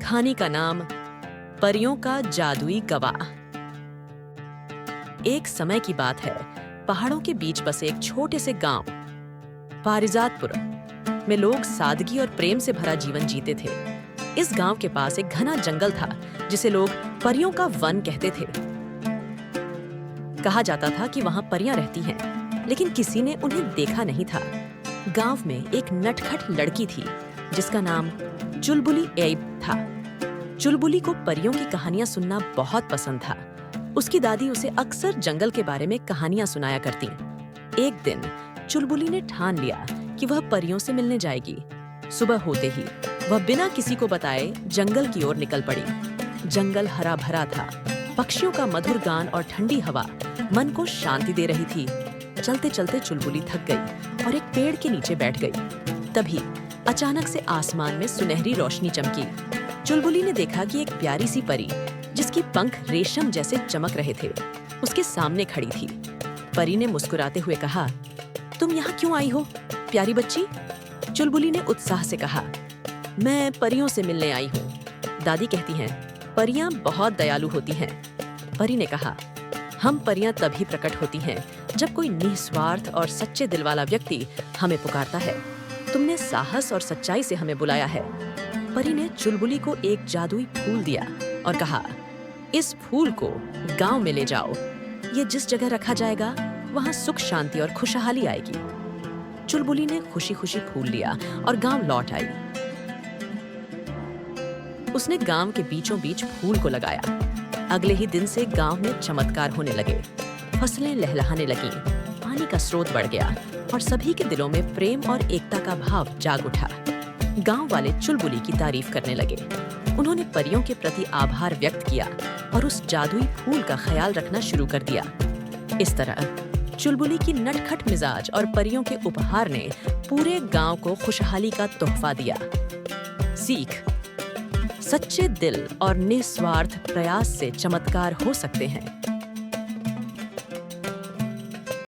कहानी का नाम परियों का जादुई गवाह। एक समय की बात है, पहाड़ों के बीच बसे एक छोटे से गांव पारिजातपुर में लोग सादगी और प्रेम से भरा जीवन जीते थे। इस गांव के पास एक घना जंगल था जिसे लोग परियों का वन कहते थे। कहा जाता था कि वहां परियां रहती हैं, लेकिन किसी ने उन्हें देखा नहीं था। गांव में एक नटखट लड़की थी जिसका नाम चुलबुली ऐब था। चुलबुली को परियों की कहानियां सुनना बहुत पसंद था। उसकी दादी उसे अक्सर जंगल के बारे में कहानियां सुनाया करती। एक दिन चुलबुली ने ठान लिया कि वह परियों से मिलने जाएगी। सुबह होते ही वह बिना किसी को बताए जंगल की ओर निकल पड़ी। जंगल हरा भरा था, पक्षियों का मधुर गान और ठंडी हवा मन को शांति दे रही थी। चलते चलते चुलबुली थक गई और एक पेड़ के नीचे बैठ गई। तभी अचानक से आसमान में सुनहरी रोशनी चमकी। चुलबुली ने देखा कि एक प्यारी सी परी, जिसकी पंख रेशम जैसे चमक रहे थे, उसके सामने खड़ी थी। परी ने मुस्कुराते हुए कहा, तुम यहाँ क्यों आई हो, प्यारी बच्ची? चुलबुली ने उत्साह से कहा, मैं परियों से मिलने आई हूँ। दादी कहती हैं, परियां बहुत दयालु होती हैं। परी ने कहा, हम परियां तभी प्रकट होती हैं जब कोई निस्वार्थ और सच्चे दिल वाला व्यक्ति हमें पुकारता है। तुमने साहस और सच्चाई से हमें बुलाया है। परी ने चुलबुली को एक जादुई फूल दिया और कहा, इस फूल को गांव में ले जाओ। ये जिस जगह रखा जाएगा वहां सुख शांति और खुशहाली आएगी। चुलबुली ने खुशी खुशी फूल लिया और गांव लौट आई। उसने गांव के बीचों बीच फूल को लगाया। अगले ही दिन से गांव में चमत्कार होने लगे। फसलें लहलहाने लगीं, पानी का स्रोत बढ़ गया और सभी के दिलों में प्रेम और एकता का भाव जाग उठा। गांव वाले चुलबुली की तारीफ करने लगे। उन्होंने परियों के प्रति आभार व्यक्त किया और उस जादुई फूल का ख्याल रखना शुरू कर दिया। इस तरह चुलबुली की नटखट मिजाज और परियों के उपहार ने पूरे गांव को खुशहाली का तोहफा दिया। सीख: सच्चे दिल और निस्वार्थ प्रयास से चमत्कार हो सकते हैं।